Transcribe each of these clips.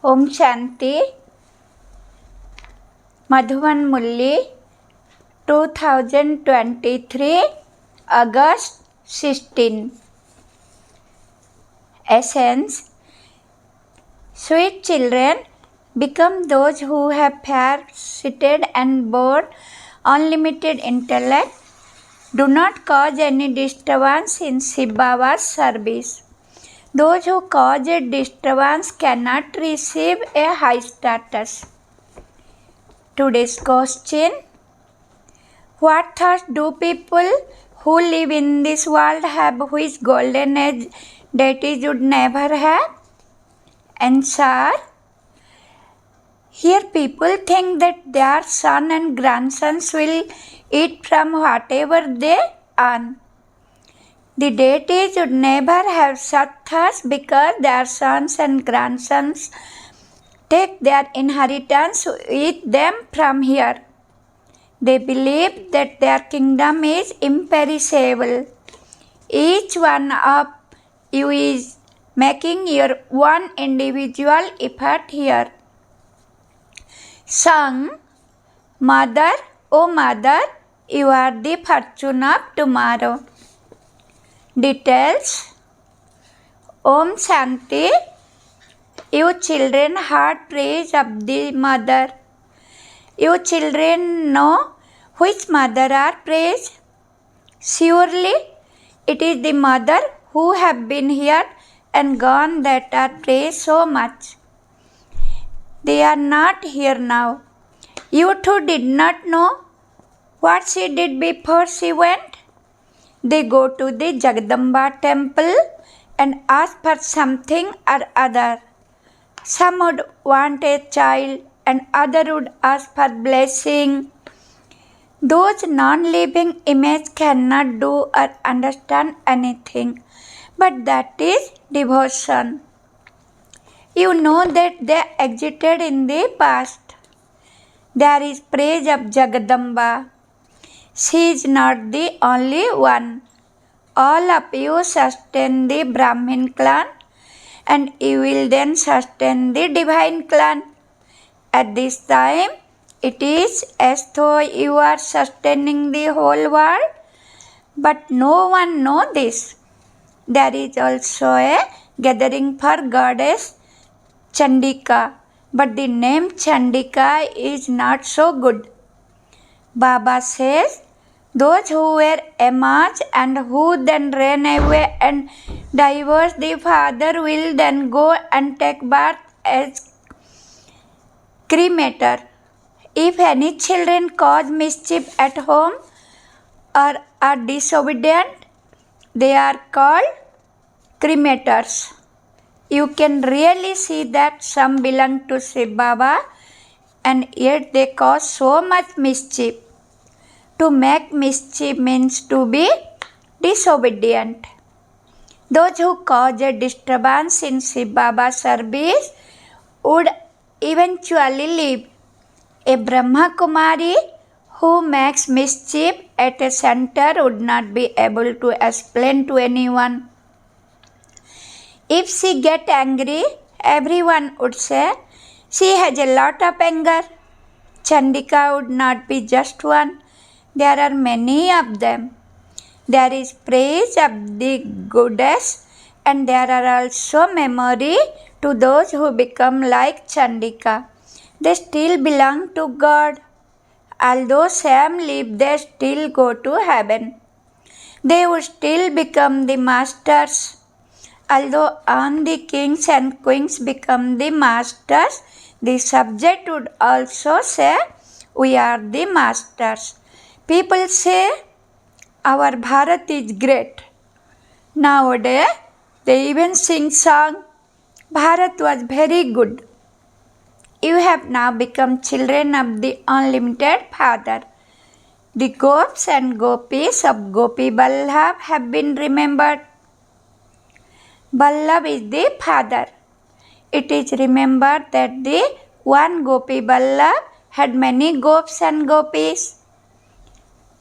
Om Shanti. Madhuvan Murali 2023 August 16। Essence: Sweet children, become those who have fair-sighted and born unlimited intellect. Do not cause any disturbance in Shiv Baba's service. Those who cause a disturbance cannot receive a high status. Today's question: what thoughts do people who live in this world have which golden age deities would never have? Answer: here people think that their son and grandsons will eat from whatever they earn. The deities would never have such thoughts because their sons and grandsons take their inheritance with them from here. They believe that their kingdom is imperishable. Each one of you is making your one individual effort here. Song: Mother, oh Mother, you are the fortune of tomorrow. Details: Om Shanti. You children heard praise of the mother. You children know which mother are praised. Surely it is the mother who have been here and gone that are praised so much. They are not here now. You too did not know what she did before she went. They go to the Jagadamba temple and ask for something or other. Some would want a child and other would ask for blessing. Those non-living images cannot do or understand anything, but that is devotion. You know that they existed in the past. There is praise of Jagadamba. She is not the only one. All of you sustain the Brahmin clan and you will then sustain the divine clan. At this time, it is as though you are sustaining the whole world, but no one knows this. There is also a gathering for goddess Chandika, but the name Chandika is not so good. Baba says, those who were emerged and who then ran away and divorced the father will then go and take birth as cremator. If any children cause mischief at home or are disobedient, they are called cremators. You can really see that some belong to Shiv Baba and yet they cause so much mischief. To make mischief means to be disobedient. Those who cause a disturbance in Shiv Baba's service would eventually leave. A brahmakumari who makes mischief at a center would not be able to explain to anyone. If she gets angry, everyone would say, she has a lot of anger. Chandika would not be just one. There are many of them. There is praise of the goddess and there are also memory to those who become like Chandika. They still belong to God. Although some leave, they still go to heaven. They would still become the masters. Although all the kings and queens become the masters, the subject would also say, we are the masters. People say, our Bharat is great. Nowadays, they even sing song, Bharat was very good. You have now become children of the unlimited Father. The gopis and gopis of Gopi Vallabh have been remembered. Vallabh is the father. It is remembered that the one Gopi Vallabh had many gopis and gopis.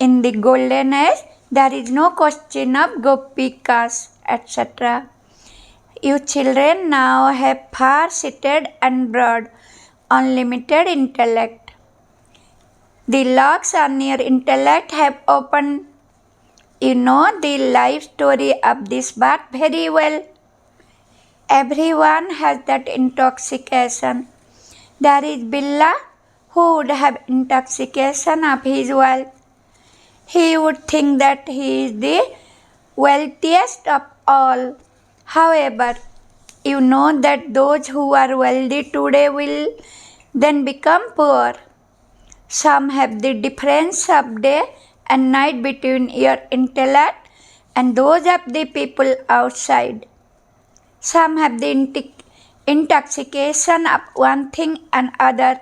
In the golden age, there is no question of gopikas, etc. You children now have far-sighted and broad, unlimited intellect. The locks on your intellect have opened. You know the life story of this birth very well. Everyone has that intoxication. There is Billa who would have intoxication of his wealth. He would think that he is the wealthiest of all. However, you know that those who are wealthy today will then become poor. Some have the difference of day and night between your intellect and those of the people outside. Some have the intoxication of one thing and other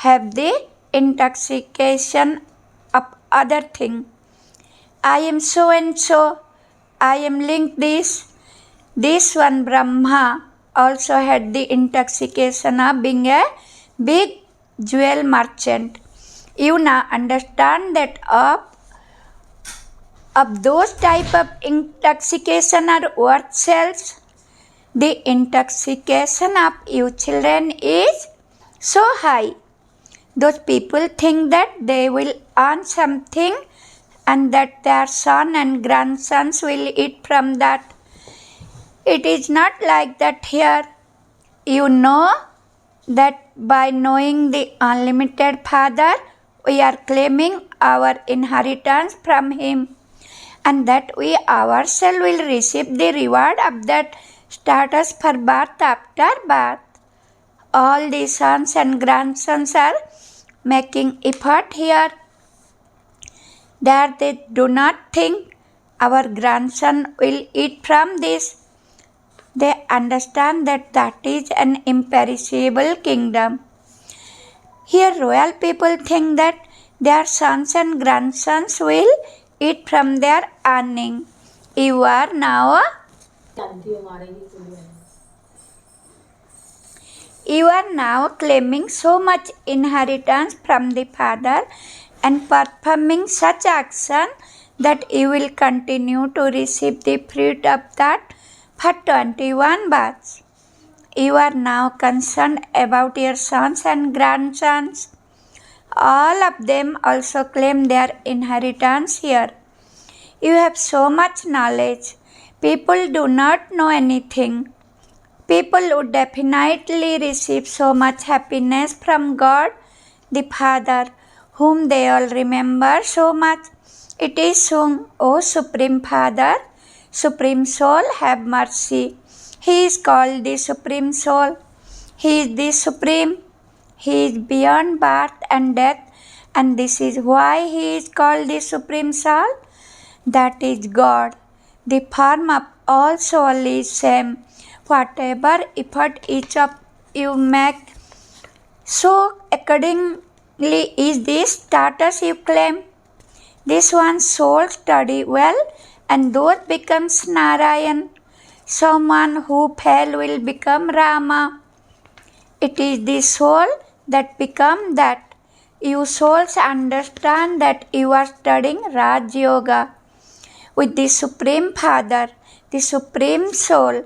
have the intoxication of other thing. I am so and so. I am linked this. This one Brahma also had the intoxication of being a big jewel merchant. You now understand that of those type of intoxication are worth cells. The intoxication of you children is so high. Those people think that they will earn something and that their son and grandsons will eat from that. It is not like that here. You know that by knowing the unlimited Father, we are claiming our inheritance from Him, and that we ourselves will receive the reward of that status for birth after birth. All the sons and grandsons are making effort here. That they do not think our grandson will eat from this. They understand that that is an imperishable kingdom. Here royal people think that their sons and grandsons will eat from their earning. You are now claiming so much inheritance from the Father and performing such action that you will continue to receive the fruit of that for 21 births. You are now concerned about your sons and grandsons. All of them also claim their inheritance here. You have so much knowledge. People do not know anything. People would definitely receive so much happiness from God, the Father, whom they all remember so much. It is sung, O Supreme Father, Supreme Soul, have mercy. He is called the Supreme Soul. He is the Supreme. He is beyond birth and death, and this is why He is called the Supreme Soul. That is God. The form of all soul is same. Whatever effort each of you make, so accordingly is this status you claim. This one's soul study well, and those becomes Narayan. Someone who fell will become Rama. It is the soul that become that. You souls understand that you are studying Raj Yoga with the Supreme Father, the Supreme Soul.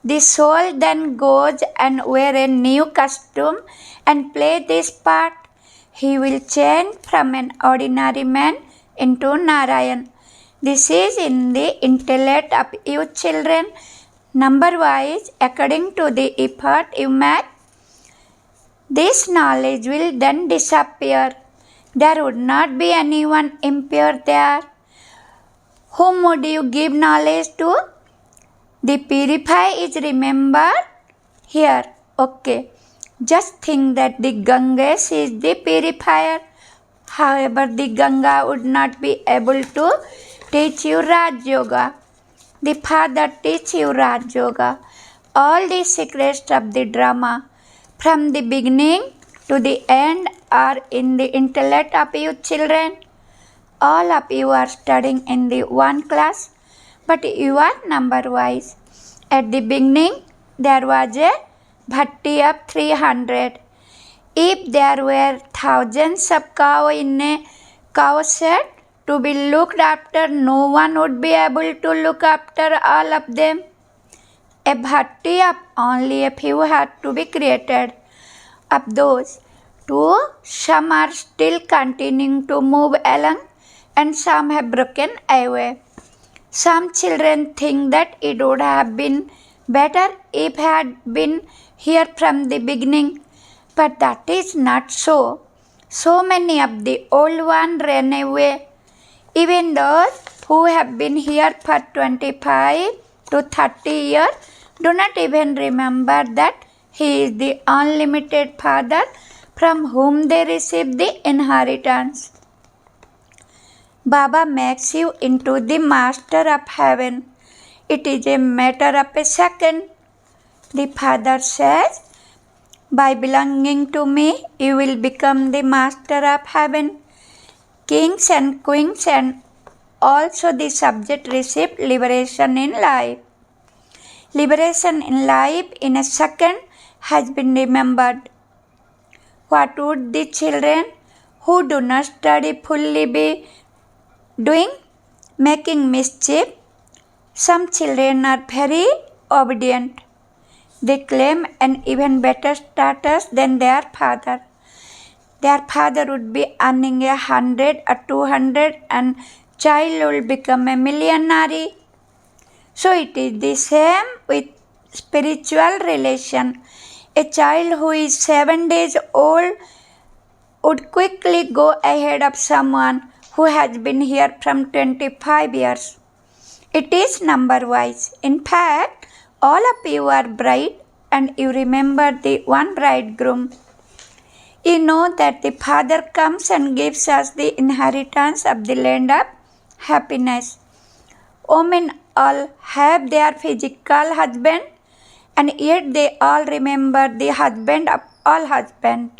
The soul then goes and wear a new costume and play this part. He will change from an ordinary man into Narayan. This is in the intellect of you children. Number-wise, according to the effort you make, this knowledge will then disappear. There would not be anyone impure there. Whom would you give knowledge to? The purified is remembered here. Okay. Just think that the Ganges is the purifier. However, the Ganga would not be able to teach you Raj Yoga. The Father teach you Raj Yoga. All the secrets of the drama from the beginning to the end are in the intellect of you children. All of you are studying in the one class, but you are number-wise. At the beginning, there was a bhatti of 300. If there were thousands of cows in a cow shed to be looked after, no one would be able to look after all of them. A bhatti of only a few had to be created. Of those two, some are still continuing to move along and some have broken away. Some children think that it would have been better if had been here from the beginning, but that is not so. So many of the old ones ran away. Even those who have been here for 25 to 30 years do not even remember that He is the unlimited Father from whom they receive the inheritance. Baba makes you into the master of heaven. It is a matter of a second. The Father says, by belonging to me, you will become the master of heaven. Kings and queens and also the subject receive liberation in life. Liberation in life in a second has been remembered. What would the children who do not study fully be doing? Making mischief. Some children are very obedient. They claim an even better status than their father. Their father would be earning 100 or 200 and child will become a millionaire. So it is the same with spiritual relation. A child who is 7 days old would quickly go ahead of someone who has been here from 25 years. It is number wise. In fact, all of you are bride and you remember the one bridegroom. You know that the Father comes and gives us the inheritance of the land of happiness. Women all have their physical husband and yet they all remember the husband of all husbands.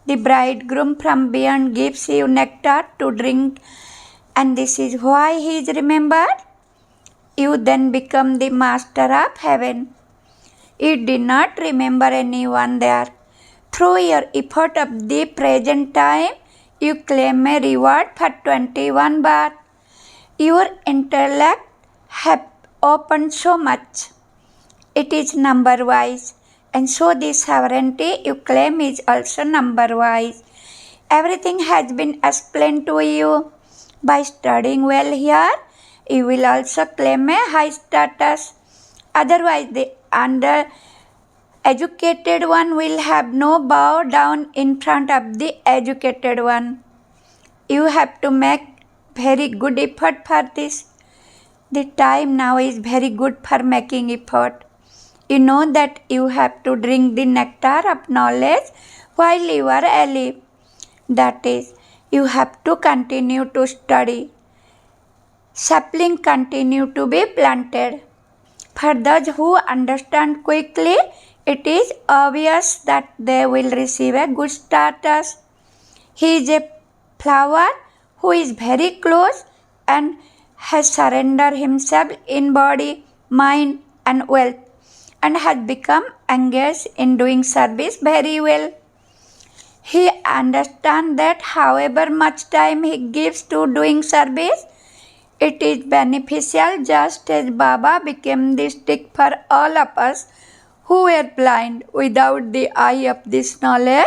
The bridegroom from beyond gives you nectar to drink and this is why he is remembered. You then become the master of heaven. You did not remember anyone there. Through your effort of the present time, you claim a reward for 21 births. Your intellect has opened so much. It is number wise, and so the sovereignty you claim is also number wise. Everything has been explained to you. By studying well here, you will also claim a high status. Otherwise, the undereducated one will have no bow down in front of the educated one. You have to make very good effort for this. The time now is very good for making effort. You know that you have to drink the nectar of knowledge while you are alive. That is, you have to continue to study. Sapling continue to be planted. For those who understand quickly, it is obvious that they will receive a good status. He is a flower who is very close and has surrendered himself in body, mind and wealth and has become engaged in doing service very well. He understands that however much time he gives to doing service, it is beneficial, just as Baba became the stick for all of us who were blind without the eye of this knowledge.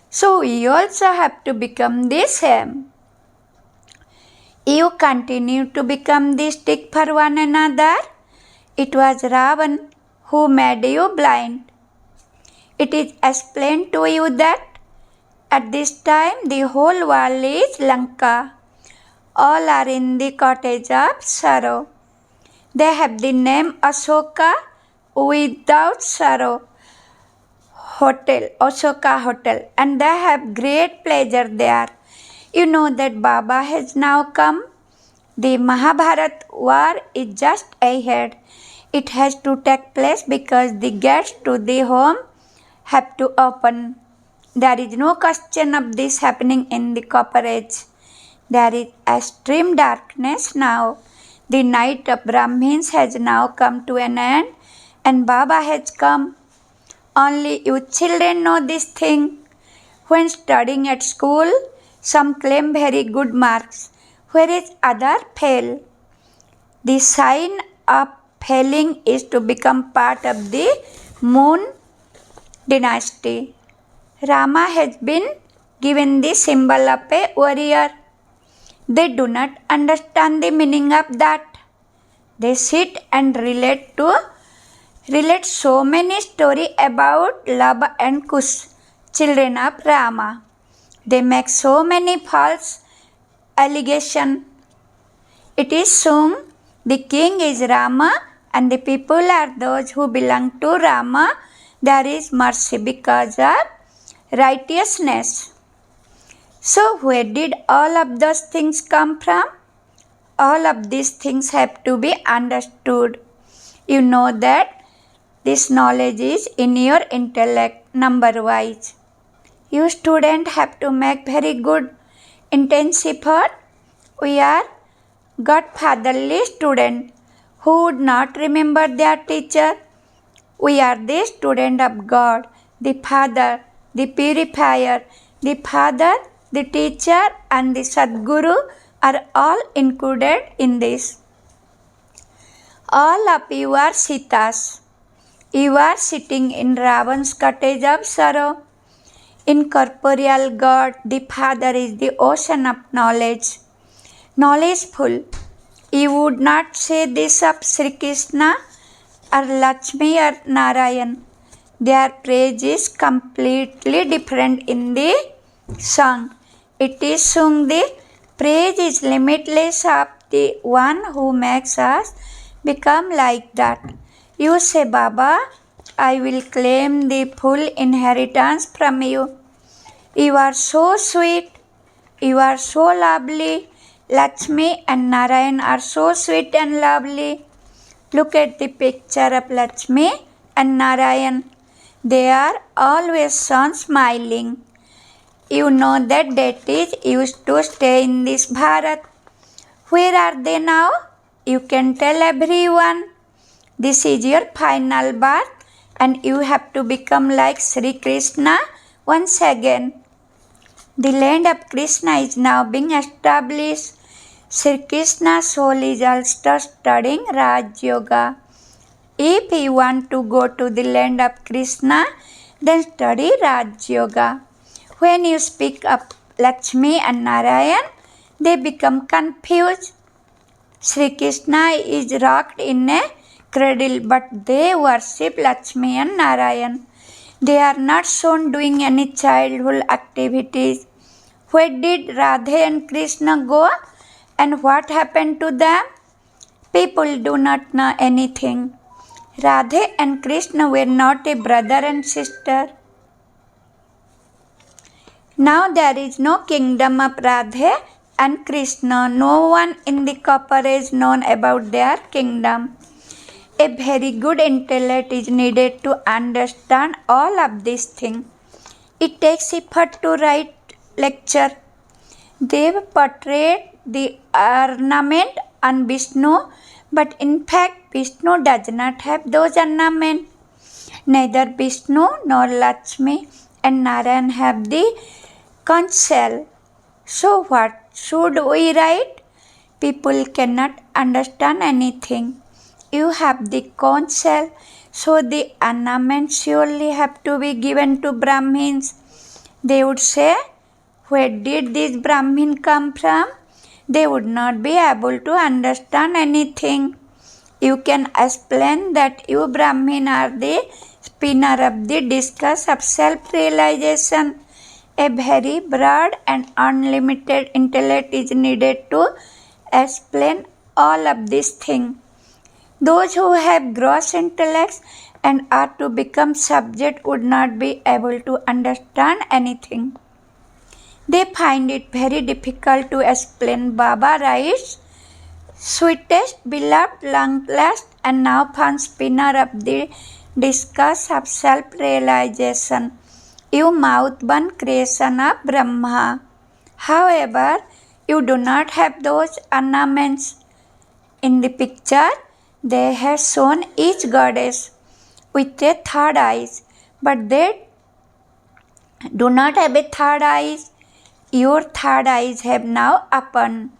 So we also have to become the same. You continue to become the stick for one another. It was Ravan who made you blind. It is explained to you that at this time the whole world is Lanka. All are in the cottage of sorrow. They have the name Ashoka without sorrow hotel, Ashoka hotel, and they have great pleasure there. You know that Baba has now come. The Mahabharat war is just ahead. It has to take place because the gates to the home have to open. There is no question of this happening in the copper age. There is extreme darkness now. The night of Brahmins has now come to an end and Baba has come. Only you children know this thing. When studying at school, some claim very good marks, whereas others fail. The sign of failing is to become part of the moon dynasty. Rama has been given the symbol of a warrior. They do not understand the meaning of that. They sit and relate so many stories about Lava and Kush, children of Rama. They make so many false allegations. It is sung, the king is Rama and the people are those who belong to Rama. There is mercy because of righteousness. So where did all of those things come from? All of these things have to be understood. You know that this knowledge is in your intellect, number wise. You students have to make very good intense effort. We are godfatherly students who would not remember their teacher. We are the student of God, the Father, the Purifier, the Father, the Teacher and the Sadguru are all included in this. All of you are Sitas. You are sitting in Ravan's cottage of sorrow. In corporeal God, the Father is the ocean of knowledge. Knowledgeful. You would not say this of Sri Krishna or Lakshmi or Narayan. Their praise is completely different in the song. It is sung the praise is limitless of the one who makes us become like that. You say, Baba, I will claim the full inheritance from you. You are so sweet. You are so lovely. Lakshmi and Narayan are so sweet and lovely. Look at the picture of Lakshmi and Narayan. They are always on smiling. You know that deities used to stay in this Bharat. Where are they now? You can tell everyone. This is your final birth and you have to become like Sri Krishna once again. The land of Krishna is now being established. Sri Krishna's soul is also studying Raj Yoga. If you want to go to the land of Krishna, then study Raj Yoga. When you speak of Lakshmi and Narayan, they become confused. Sri Krishna is rocked in a cradle, but they worship Lakshmi and Narayan. They are not shown doing any childhood activities. Where did Radhe and Krishna go and what happened to them? People do not know anything. Radhe and Krishna were not a brother and sister. Now there is no kingdom of Radhe and Krishna. No one in the copper is known about their kingdom. A very good intellect is needed to understand all of these things. It takes effort to write lecture. They portrayed the ornament on Vishnu, but in fact Vishnu does not have those ornaments. Neither Vishnu nor Lakshmi and Narayan have the conch shell. So what should we write? People cannot understand anything. You have the conch shell, so the ornaments surely have to be given to Brahmins. They would say, where did this Brahmin come from? They would not be able to understand anything. You can explain that you Brahmin are the spinner of the discus of self-realization. A very broad and unlimited intellect is needed to explain all of these things. Those who have gross intellects and are to become subject would not be able to understand anything. They find it very difficult to explain. Baba writes, sweetest, beloved, long last, and now found spinner of the discus of self-realization, you mouth-born creation of Brahma. However, you do not have those ornaments. In the picture, they have shown each goddess with a third eye, but they do not have a third eye. Your third eyes have now opened.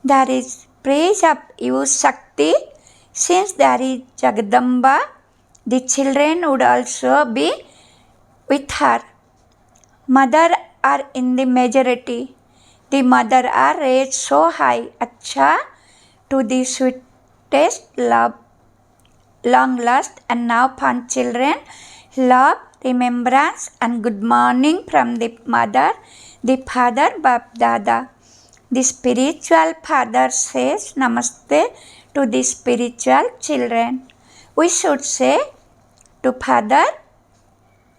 There is praise of you, Shakti. Since there is Jagadamba, the children would also be with her. Mother are in the majority. The mother are raised so high, Acha, to the sweetest love, long lust, and now upon children, love, remembrance, and good morning from the mother, the father, Bap Dada. The spiritual father says Namaste to the spiritual children. We should say to father,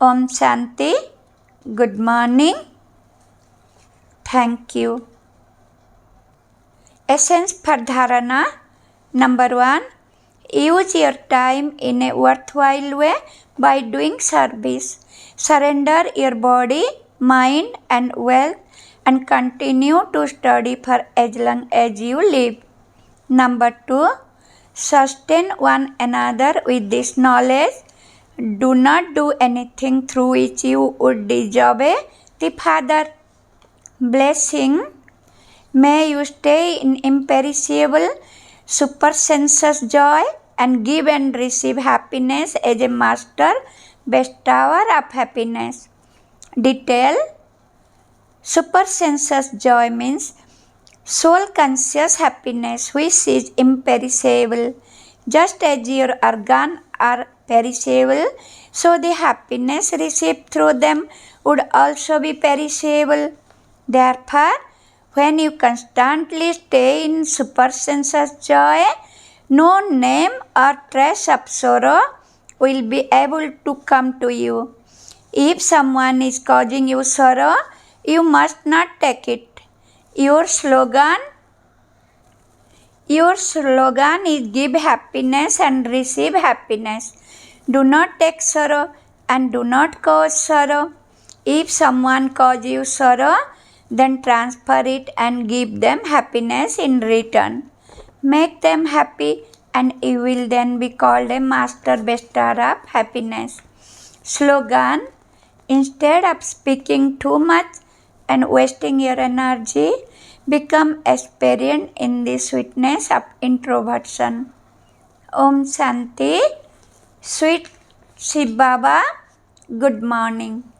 Om Shanti, good morning, thank you. Essence for dharana. Number 1. Use your time in a worthwhile way by doing service. Surrender your body, mind, and wealth and continue to study for as long as you live. Number 2. Sustain one another with this knowledge. Do not do anything through which you would disobey the Father. Blessing. May you stay in imperishable supersensuous joy and give and receive happiness as a master bestower of happiness. Detail. Supersensuous joy means soul conscious happiness which is imperishable. Just as your organs are perishable, so the happiness received through them would also be perishable. Therefore, when you constantly stay in supersensuous joy, no name or trace of sorrow will be able to come to you. If someone is causing you sorrow, you must not take it. Your slogan is give happiness and receive happiness. Do not take sorrow and do not cause sorrow. If someone causes you sorrow, then transfer it and give them happiness in return. Make them happy and you will then be called a master bestower of happiness. Slogan. Instead of speaking too much and wasting your energy, become experienced in the sweetness of introversion. Om Shanti. Sweet Shiv Baba, good morning.